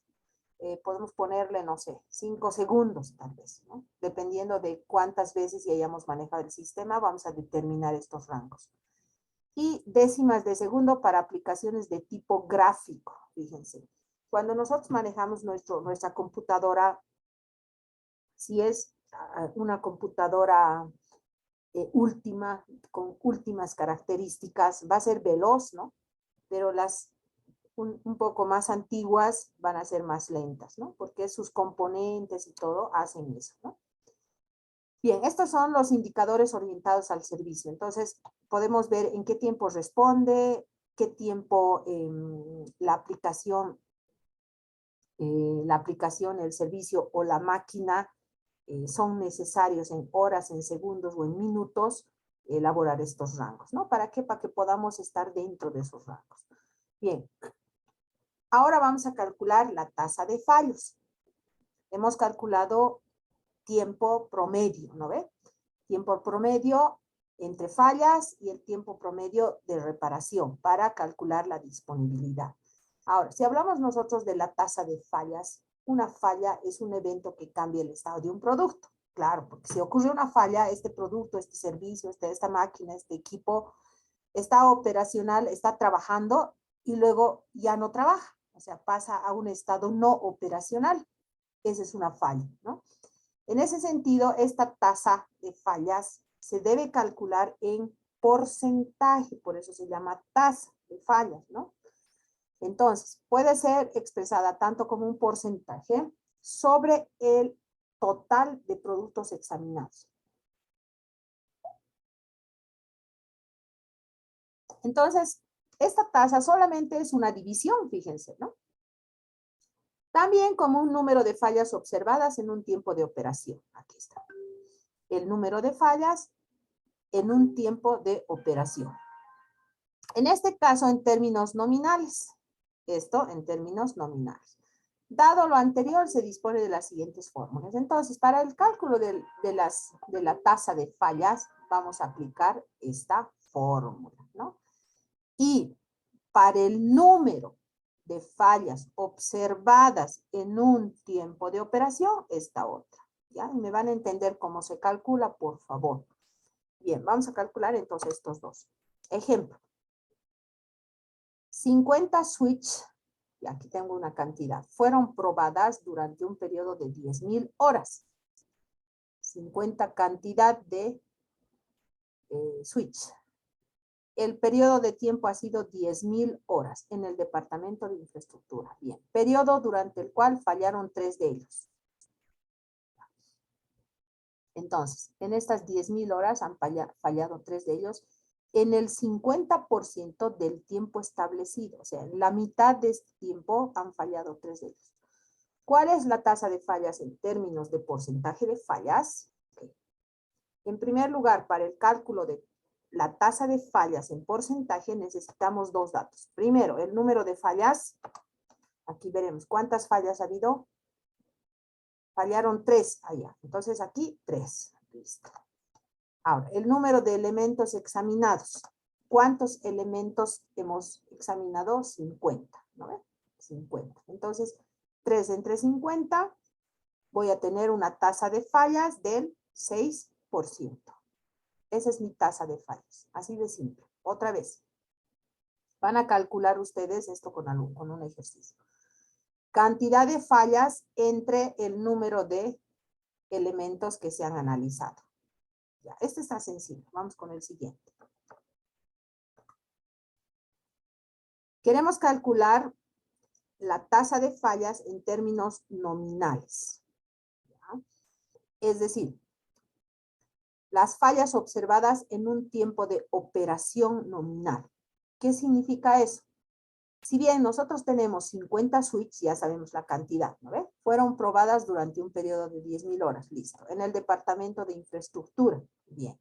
Podemos ponerle, no sé, 5 segundos tal vez, ¿no? Dependiendo de cuántas veces ya hayamos manejado el sistema, vamos a determinar estos rangos. Y décimas de segundo para aplicaciones de tipo gráfico, fíjense. Cuando nosotros manejamos nuestra computadora, si es una computadora última, con últimas características, va a ser veloz, ¿no? Pero las un poco más antiguas van a ser más lentas, ¿no? Porque sus componentes y todo hacen eso, ¿no? Bien, estos son los indicadores orientados al servicio. Entonces, podemos ver en qué tiempo responde, qué tiempo la aplicación, el servicio o la máquina son necesarios en horas, en segundos o en minutos elaborar estos rangos, ¿no? ¿Para qué? Para que podamos estar dentro de esos rangos. Bien. Ahora vamos a calcular la tasa de fallos. Hemos calculado tiempo promedio, ¿no ve? Tiempo promedio entre fallas y el tiempo promedio de reparación para calcular la disponibilidad. Ahora, si hablamos nosotros de la tasa de fallas, una falla es un evento que cambia el estado de un producto. Claro, porque si ocurre una falla, este producto, este servicio, esta máquina, este equipo está operacional, está trabajando y luego ya no trabaja. O sea, pasa a un estado no operacional. Esa es una falla, ¿no? En ese sentido, esta tasa de fallas se debe calcular en porcentaje, por eso se llama tasa de fallas, ¿no? Entonces, puede ser expresada tanto como un porcentaje sobre el total de productos examinados. Entonces, esta tasa solamente es una división, fíjense, ¿no? También como un número de fallas observadas en un tiempo de operación. Aquí está. El número de fallas en un tiempo de operación. En este caso, en términos nominales. Esto en términos nominales. Dado lo anterior, se dispone de las siguientes fórmulas. Entonces, para el cálculo de la tasa de fallas, vamos a aplicar esta fórmula, ¿no? Y para el número de fallas observadas en un tiempo de operación, esta otra. ¿Ya? ¿Me van a entender cómo se calcula? Por favor. Bien, vamos a calcular entonces estos dos. Ejemplo. 50 switch, y aquí tengo una cantidad, fueron probadas durante un periodo de 10.000 horas. 50 cantidad de switch. El periodo de tiempo ha sido 10.000 horas en el departamento de infraestructura. Bien, periodo durante el cual fallaron 3 de ellos. Entonces, en estas 10.000 horas han fallado 3 de ellos en el 50% del tiempo establecido. O sea, en la mitad de este tiempo han fallado 3 de ellos. ¿Cuál es la tasa de fallas en términos de porcentaje de fallas? Okay. En primer lugar, para el cálculo de la tasa de fallas en porcentaje necesitamos dos datos. Primero, el número de fallas. Aquí veremos cuántas fallas ha habido. Fallaron 3 allá. Entonces aquí 3. Listo. Ahora, el número de elementos examinados. ¿Cuántos elementos hemos examinado? 50. ¿No ven? 50. Entonces, 3 entre 50, voy a tener una tasa de fallas del 6%. Esa es mi tasa de fallas. Así de simple. Otra vez. Van a calcular ustedes esto con un ejercicio. Cantidad de fallas entre el número de elementos que se han analizado. Ya, este está sencillo. Vamos con el siguiente. Queremos calcular la tasa de fallas en términos nominales. ¿Ya? Es decir, las fallas observadas en un tiempo de operación nominal. ¿Qué significa eso? Si bien nosotros tenemos 50 switches, ya sabemos la cantidad, ¿no ve? Fueron probadas durante un periodo de 10.000 horas, listo. En el departamento de infraestructura, bien.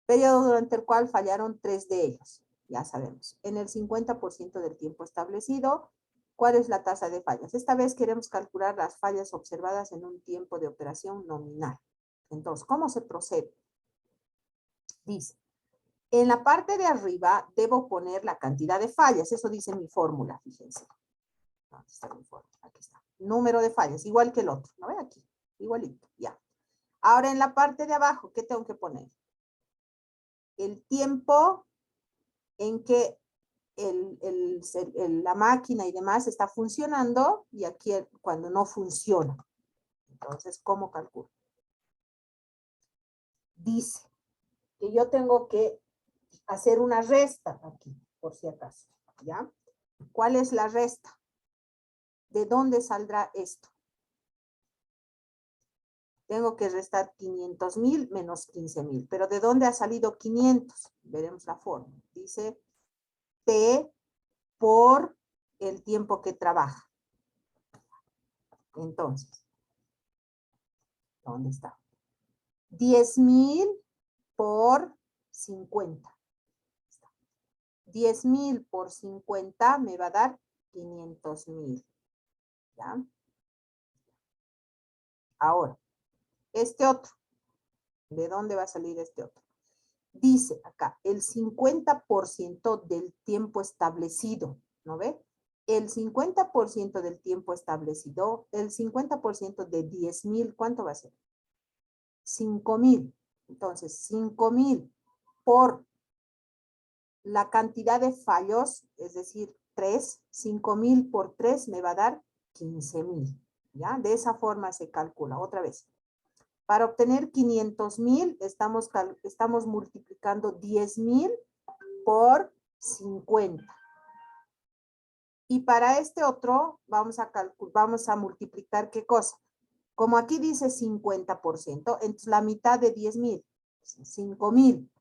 Periodo durante el cual fallaron 3 de ellos, ya sabemos. En el 50% del tiempo establecido, ¿cuál es la tasa de fallas? Esta vez queremos calcular las fallas observadas en un tiempo de operación nominal. Entonces, ¿cómo se procede? Dice, en la parte de arriba debo poner la cantidad de fallas. Eso dice mi fórmula, fíjense. Aquí está mi fórmula, aquí está. Número de fallas, igual que el otro. ¿No ven aquí? Igualito, ya. Ahora en la parte de abajo, ¿qué tengo que poner? El tiempo en que la máquina y demás está funcionando y aquí cuando no funciona. Entonces, ¿cómo calculo? Dice que yo tengo que hacer una resta aquí, por si acaso, ¿ya? ¿Cuál es la resta? ¿De dónde saldrá esto? Tengo que restar 500.000 menos 15.000. ¿Pero de dónde ha salido 500? Veremos la forma. Dice T por el tiempo que trabaja. Entonces, ¿Dónde está? 10,000 por 50. 10,000 por 50 me va a dar 500,000. ¿Ya? Ahora, este otro. ¿De dónde va a salir este otro? Dice acá, el 50% del tiempo establecido, ¿no ve? El 50% del tiempo establecido, el 50% de 10,000, ¿cuánto va a ser? 5,000. Entonces, 5,000 por la cantidad de fallos, es decir, 3, 5,000 por 3 me va a dar 15,000. ¿Ya? De esa forma se calcula. Otra vez. Para obtener 500,000, estamos multiplicando 10,000 por 50. Y para este otro, vamos a multiplicar ¿qué cosa? Como aquí dice 50%, entonces la mitad de 10,000, 5,000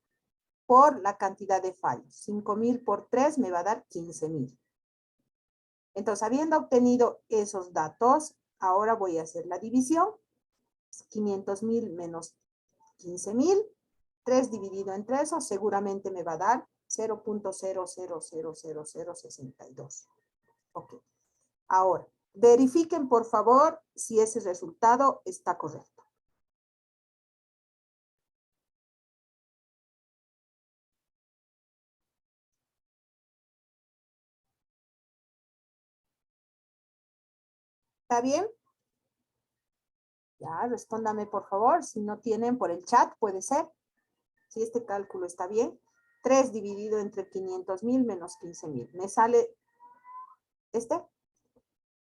por la cantidad de fallos. 5,000 por 3 me va a dar 15,000. Entonces, habiendo obtenido esos datos, ahora voy a hacer la división. 500,000 menos 15,000. 3 dividido entre eso, seguramente me va a dar 0.000062. Ok. Ahora, verifiquen por favor si ese resultado está correcto. ¿Está bien? Ya, respóndame por favor. Si no tienen por el chat, puede ser. Si este cálculo está bien. 3 dividido entre 500,000 menos 15,000. ¿Me sale este?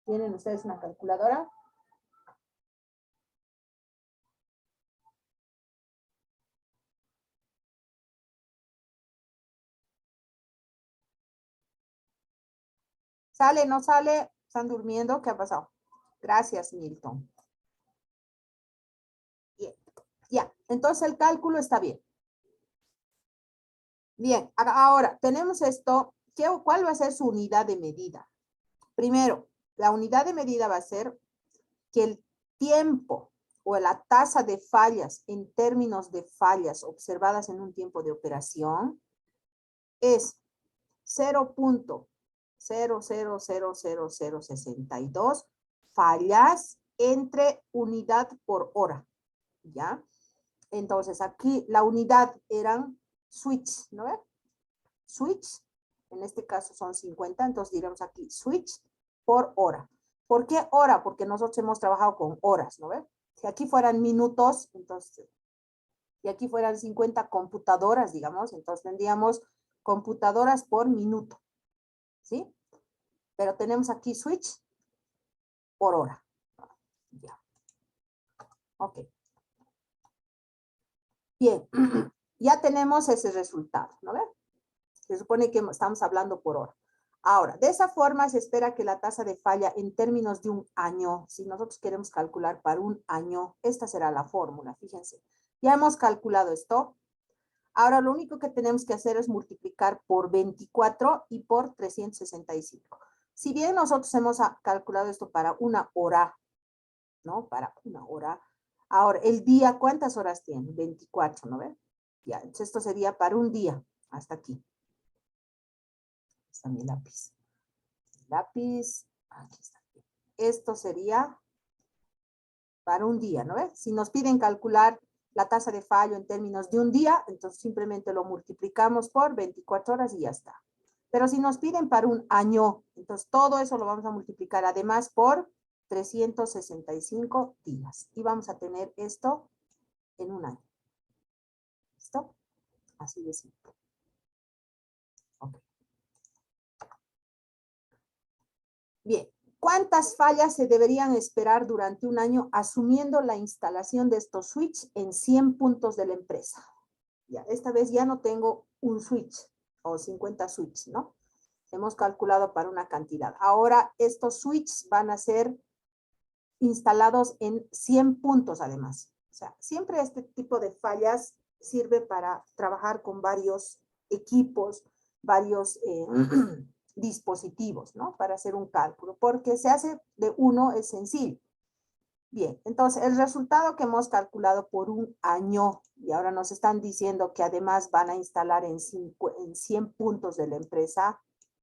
¿Tienen ustedes una calculadora? ¿Sale, no sale? ¿Están durmiendo? ¿Qué ha pasado? Gracias, Milton. Bien, ya. Entonces el cálculo está bien. Bien, ahora tenemos esto. ¿Cuál va a ser su unidad de medida? Primero, la unidad de medida va a ser que el tiempo o la tasa de fallas en términos de fallas observadas en un tiempo de operación es 0.000062 fallas entre unidad por hora, ¿ya? Entonces aquí la unidad eran switch, ¿no ve? Switch, en este caso son 50, entonces diremos aquí switch por hora. ¿Por qué hora? Porque nosotros hemos trabajado con horas, ¿no ve? Si aquí fueran minutos, entonces, y aquí fueran 50 computadoras, digamos, entonces tendríamos computadoras por minuto, ¿sí? Pero tenemos aquí switch por hora. Ya. Ok. Bien, ya tenemos ese resultado, ¿no ve? Se supone que estamos hablando por hora. Ahora, de esa forma se espera que la tasa de falla en términos de un año, si nosotros queremos calcular para un año, esta será la fórmula, fíjense. Ya hemos calculado esto. Ahora lo único que tenemos que hacer es multiplicar por 24 y por 365. Si bien nosotros hemos calculado esto para una hora, ¿no? Para una hora. Ahora, el día, ¿cuántas horas tiene? 24, ¿no ven? Ya, entonces esto sería para un día, hasta aquí. Está mi lápiz. Lápiz, aquí está. Esto sería para un día, ¿no ves? Si nos piden calcular la tasa de fallo en términos de un día, entonces simplemente lo multiplicamos por 24 horas y ya está. Pero si nos piden para un año, entonces todo eso lo vamos a multiplicar además por 365 días. Y vamos a tener esto en un año. ¿Listo? Así de simple. Ok. Bien, ¿cuántas fallas se deberían esperar durante un año asumiendo la instalación de estos switches en 100 puntos de la empresa? Ya, esta vez ya no tengo un switch o 50 switches, ¿no? Hemos calculado para una cantidad. Ahora estos switches van a ser instalados en 100 puntos además. O sea, siempre este tipo de fallas sirve para trabajar con varios equipos, varios dispositivos, ¿no? Para hacer un cálculo, porque se hace de uno es sencillo. Bien, entonces el resultado que hemos calculado por un año, y ahora nos están diciendo que además van a instalar en 100 puntos de la empresa,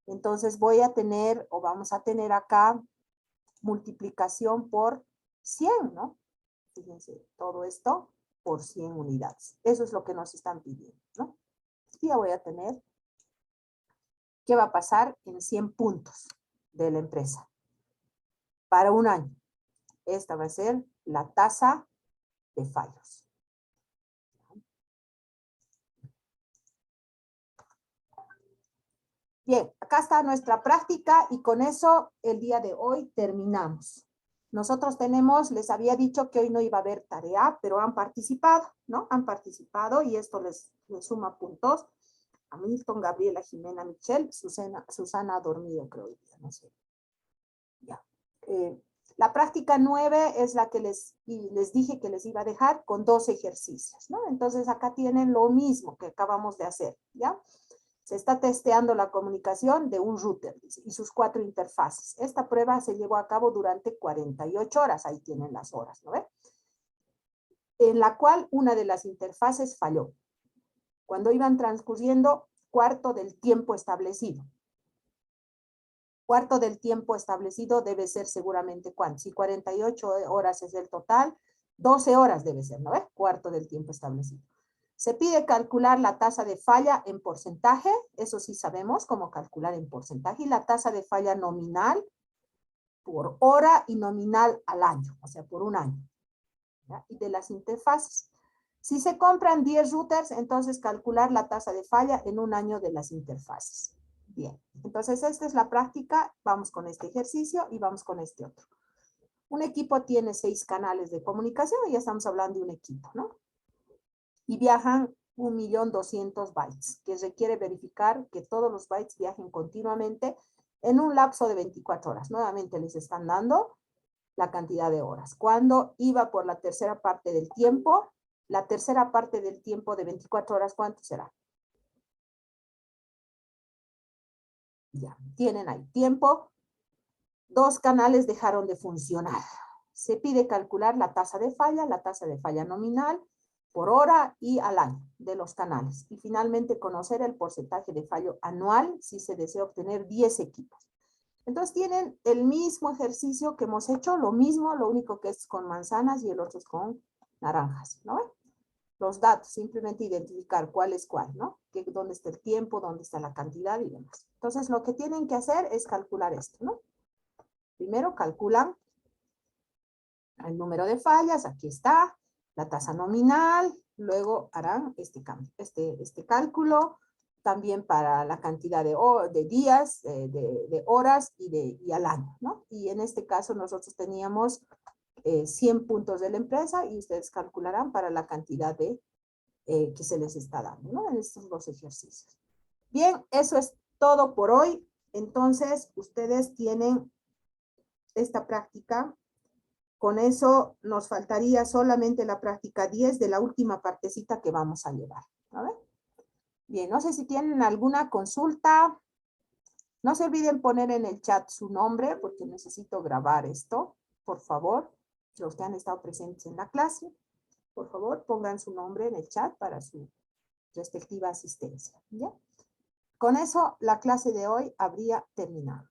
entonces voy a tener, o vamos a tener acá, multiplicación por 100, ¿no? Fíjense, todo esto por 100 unidades. Eso es lo que nos están pidiendo, ¿no? Y ya voy a tener, ¿qué va a pasar en 100 puntos de la empresa? Para un año. Esta va a ser la tasa de fallos. Bien, acá está nuestra práctica y con eso el día de hoy terminamos. Nosotros tenemos, les había dicho que hoy no iba a haber tarea, pero han participado, ¿no? Han participado y esto les suma puntos. A Milton, Gabriela, Jimena, Michelle, Susana ha dormido, creo, no sé. Ya. La práctica 9 es la que les dije que les iba a dejar con 2 ejercicios, ¿no? Entonces acá tienen lo mismo que acabamos de hacer, ¿ya? Se está testeando la comunicación de un router y sus 4 interfaces. Esta prueba se llevó a cabo durante 48 horas, ahí tienen las horas, ¿no ven? En la cual una de las interfaces falló. Cuando iban transcurriendo cuarto del tiempo establecido. Cuarto del tiempo establecido debe ser seguramente ¿cuánto? Si 48 horas es el total, 12 horas debe ser, ¿no ves? Cuarto del tiempo establecido. Se pide calcular la tasa de falla en porcentaje, eso sí sabemos cómo calcular en porcentaje, y la tasa de falla nominal por hora y nominal al año, o sea, por un año. ¿Ya? Y de las interfaces. Si se compran 10 routers, entonces calcular la tasa de falla en un año de las interfaces. Bien, entonces esta es la práctica, vamos con este ejercicio y vamos con este otro. Un equipo tiene 6 canales de comunicación, y ya estamos hablando de un equipo, ¿no? Y viajan 1.200.000 bytes, que requiere verificar que todos los bytes viajen continuamente en un lapso de 24 horas. Nuevamente les están dando la cantidad de horas. Cuando iba por la tercera parte del tiempo, la tercera parte del tiempo de 24 horas, ¿cuánto será? Ya, tienen ahí tiempo. 2 canales dejaron de funcionar. Se pide calcular la tasa de falla nominal por hora y al año de los canales. Y finalmente conocer el porcentaje de fallo anual si se desea obtener 10 equipos. Entonces tienen el mismo ejercicio que hemos hecho, lo mismo, lo único que es con manzanas y el otro es con naranjas, ¿no? Los datos, simplemente identificar cuál es cuál, ¿no? Dónde está el tiempo, dónde está la cantidad y demás. Entonces lo que tienen que hacer es calcular esto, ¿no? Primero calculan el número de fallas, aquí está, la tasa nominal, luego harán este cálculo, también para la cantidad de días, de horas y al año, ¿no? Y en este caso nosotros teníamos 100 puntos de la empresa y ustedes calcularán para la cantidad que se les está dando, ¿no? En estos 2 ejercicios. Bien, eso es todo por hoy. Entonces, ustedes tienen esta práctica. Con eso nos faltaría solamente la práctica 10 de la última partecita que vamos a llevar. ¿A ver? Bien, no sé si tienen alguna consulta. No se olviden poner en el chat su nombre porque necesito grabar esto. Por favor, los que han estado presentes en la clase, por favor, pongan su nombre en el chat para su respectiva asistencia. ¿Ya? Con eso, la clase de hoy habría terminado.